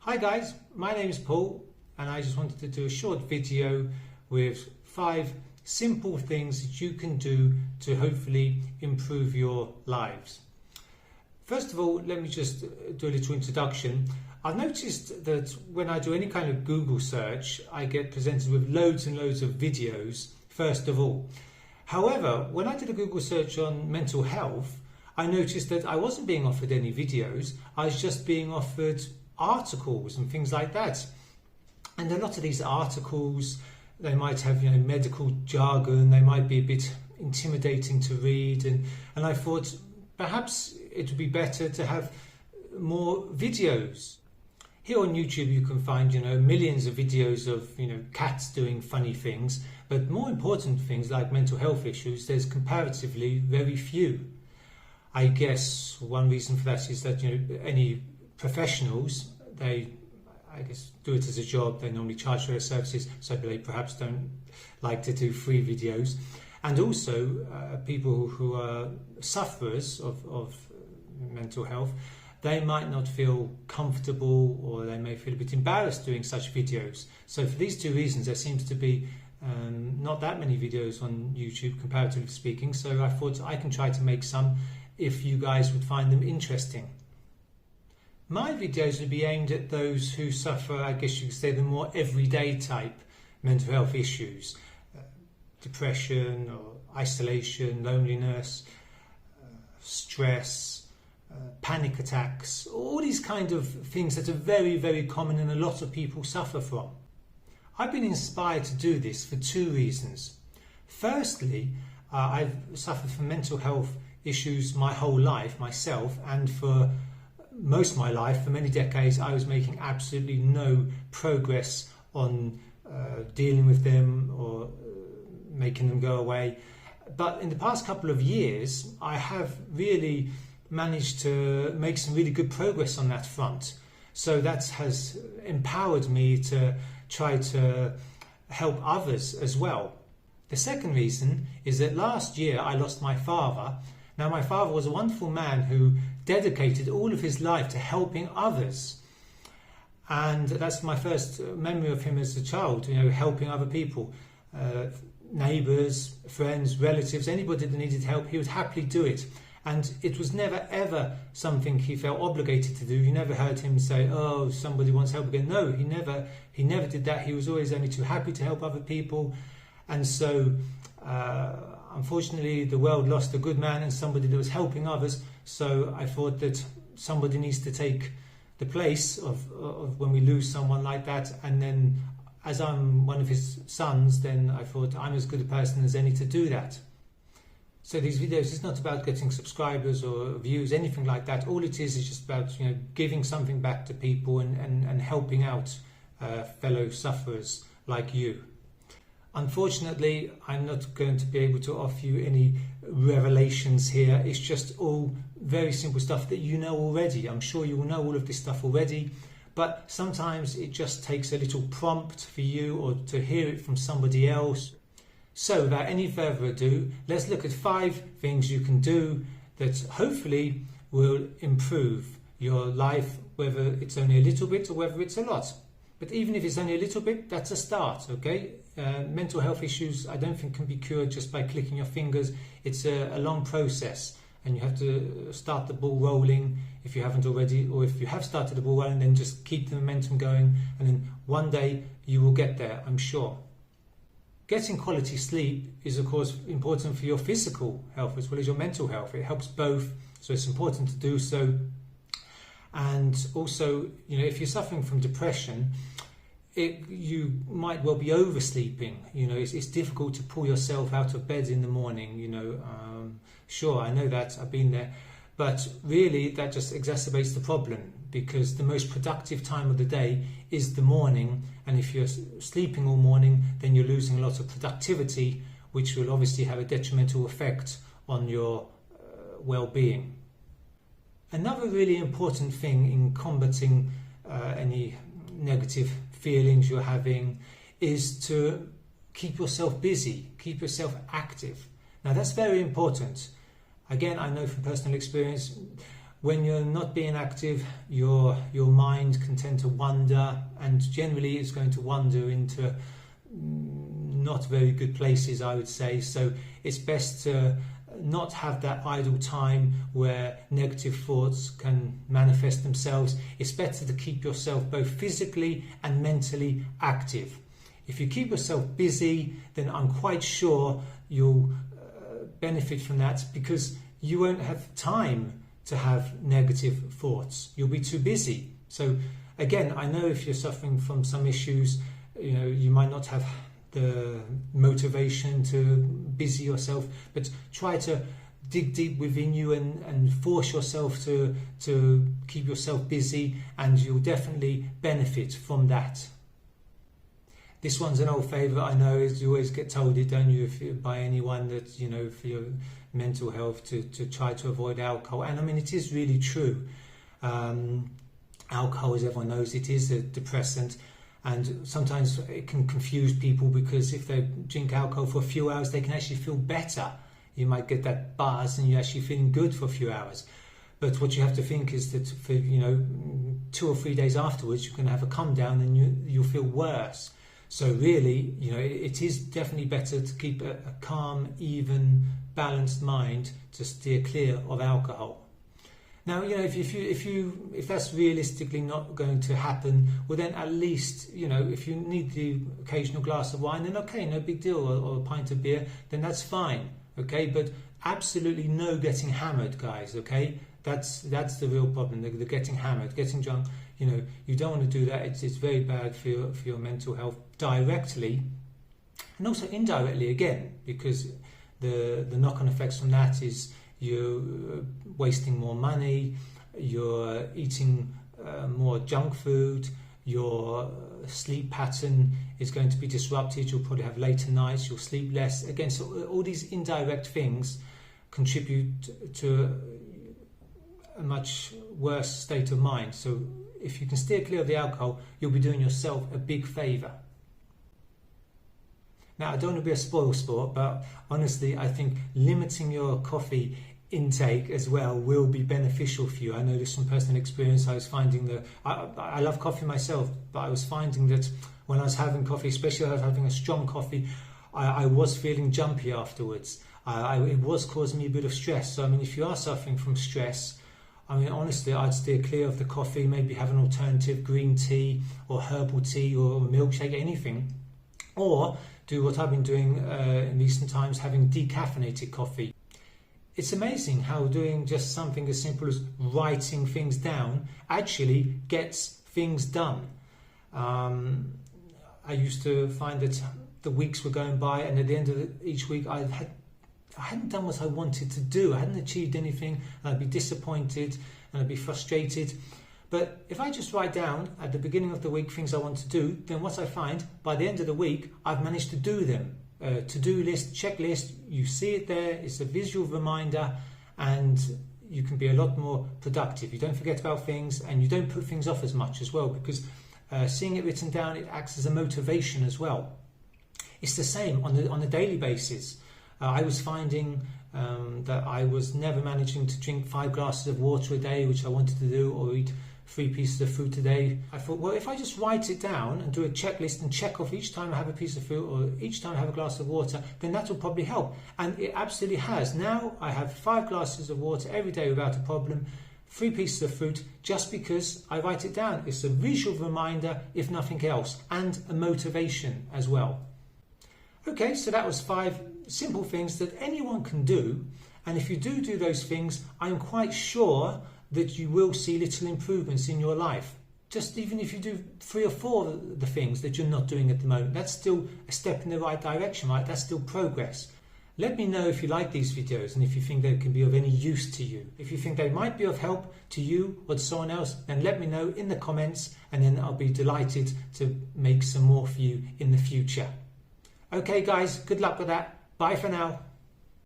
Hi guys, my name is Paul and I just wanted to do a short video with 5 simple things that you can do to hopefully improve your lives. First of all, let me just do a little introduction. I've noticed that when I do any kind of Google search, I get presented with loads and loads of videos, first of all. However, when I did a Google search on mental health, I noticed that I wasn't being offered any videos, I was just being offered articles and things like that. And a lot of these articles, they might have medical jargon, they might be a bit intimidating to read, and I thought perhaps it would be better to have more videos. Here on YouTube you can find millions of videos of cats doing funny things, but more important things like mental health issues, there's comparatively very few. I guess one reason for that is that any professionals, they do it as a job, they normally charge for their services, so they perhaps don't like to do free videos. And also people who are sufferers of mental health, they might not feel comfortable, or they may feel a bit embarrassed doing such videos. So for these two reasons there seems to be not that many videos on YouTube, comparatively speaking, so I thought I can try to make some if you guys would find them interesting. My videos would be aimed at those who suffer, I guess you could say, the more everyday type mental health issues. Depression or isolation, loneliness, stress, panic attacks, all these kind of things that are very, very common and a lot of people suffer from. I've been inspired to do this for 2 reasons. Firstly, I've suffered from mental health issues my whole life myself, and for most of my life, for many decades, I was making absolutely no progress on dealing with them or making them go away. But in the past couple of years, I have really managed to make some really good progress on that front. So that has empowered me to try to help others as well. The second reason is that last year I lost my father. Now, my father was a wonderful man who dedicated all of his life to helping others. And that's my first memory of him as a child, helping other people, neighbours, friends, relatives, anybody that needed help, he would happily do it. And it was never ever something he felt obligated to do. You never heard him say, oh, somebody wants help again. No, he never did that. He was always only too happy to help other people. And so unfortunately, the world lost a good man and somebody that was helping others. So I thought that somebody needs to take the place of when we lose someone like that. And then, as I'm one of his sons, then I thought I'm as good a person as any to do that. So these videos, it's not about getting subscribers or views, anything like that. All it is just about giving something back to people and helping out fellow sufferers like you. Unfortunately, I'm not going to be able to offer you any revelations here. It's just all very simple stuff that you know already. I'm sure you will know all of this stuff already, but sometimes it just takes a little prompt for you or to hear it from somebody else. So without any further ado, let's look at 5 things you can do that hopefully will improve your life, whether it's only a little bit or whether it's a lot. But even if it's only a little bit, that's a start, okay? Mental health issues, I don't think can be cured just by clicking your fingers. It's a long process, and you have to start the ball rolling if you haven't already, or if you have started the ball rolling, then just keep the momentum going, and then one day you will get there, I'm sure. Getting quality sleep is of course important for your physical health as well as your mental health. It helps both, so it's important to do so. And also, if you're suffering from depression, you might well be oversleeping. It's difficult to pull yourself out of bed in the morning. Sure, I know that, I've been there, but really that just exacerbates the problem, because the most productive time of the day is the morning, and if you're sleeping all morning, then you're losing a lot of productivity, which will obviously have a detrimental effect on your well-being. Another really important thing in combating any negative feelings you're having is to keep yourself busy, keep yourself active. Now that's very important. Again, I know from personal experience, when you're not being active, your mind can tend to wander, and generally it's going to wander into not very good places, I would say. So it's best to not have that idle time where negative thoughts can manifest themselves. It's better to keep yourself both physically and mentally active. If you keep yourself busy, then I'm quite sure you'll benefit from that, because you won't have time to have negative thoughts. You'll be too busy. So again, I know if you're suffering from some issues, you might not have the motivation to busy yourself, but try to dig deep within you and force yourself to keep yourself busy, and you'll definitely benefit from that. This one's an old favourite, I know, is you always get told it, don't you, by anyone, that, for your mental health to try to avoid alcohol. And I mean, it is really true. Alcohol, as everyone knows, it is a depressant, and sometimes it can confuse people, because if they drink alcohol for a few hours, they can actually feel better. You might get that buzz and you're actually feeling good for a few hours. But what you have to think is that for 2 or 3 days afterwards, you can have a come down and you'll feel worse. So really, it is definitely better to keep a calm, even, balanced mind to steer clear of alcohol. Now, if that's realistically not going to happen, well then at least, if you need the occasional glass of wine, then okay, no big deal, or a pint of beer, then that's fine, okay? But absolutely no getting hammered, guys, okay? That's the real problem, the getting hammered, getting drunk. You don't want to do that. It's very bad for your mental health directly, and also indirectly again, because the knock-on effects from that is you're wasting more money, you're eating more junk food, your sleep pattern is going to be disrupted, you'll probably have later nights, you'll sleep less. Again, so all these indirect things contribute to a much worse state of mind. So if you can steer clear of the alcohol, you'll be doing yourself a big favour. Now, I don't want to be a spoil sport, but honestly, I think limiting your coffee intake as well will be beneficial for you. I know this from personal experience. I was finding that I love coffee myself, but I was finding that when I was having coffee, especially if I was having a strong coffee, I was feeling jumpy afterwards. It was causing me a bit of stress. So, I mean, if you are suffering from stress, I mean, honestly, I'd steer clear of the coffee, maybe have an alternative green tea or herbal tea or milkshake, anything. Or do what I've been doing in recent times, having decaffeinated coffee. It's amazing how doing just something as simple as writing things down actually gets things done. I used to find that the weeks were going by, and at the end of each week I hadn't done what I wanted to do. I hadn't achieved anything, and I'd be disappointed and I'd be frustrated. But if I just write down at the beginning of the week things I want to do, then what I find, by the end of the week, I've managed to do them. To-do list, checklist, you see it there, it's a visual reminder, and you can be a lot more productive. You don't forget about things, and you don't put things off as much as well, because seeing it written down, it acts as a motivation as well. It's the same on a daily basis. I was finding that I was never managing to drink 5 glasses of water a day, which I wanted to do, or eat 3 pieces of fruit a day. I thought, well, if I just write it down and do a checklist and check off each time I have a piece of fruit or each time I have a glass of water, then that will probably help. And it absolutely has. Now I have 5 glasses of water every day without a problem, 3 pieces of fruit, just because I write it down. It's a visual reminder, if nothing else, and a motivation as well. Okay, so that was 5 simple things that anyone can do. And if you do those things, I'm quite sure that you will see little improvements in your life. Just even if you do 3 or 4 of the things that you're not doing at the moment, that's still a step in the right direction, right? That's still progress. Let me know if you like these videos and if you think they can be of any use to you. If you think they might be of help to you or to someone else, then let me know in the comments, and then I'll be delighted to make some more for you in the future. Okay guys, good luck with that. Bye for now.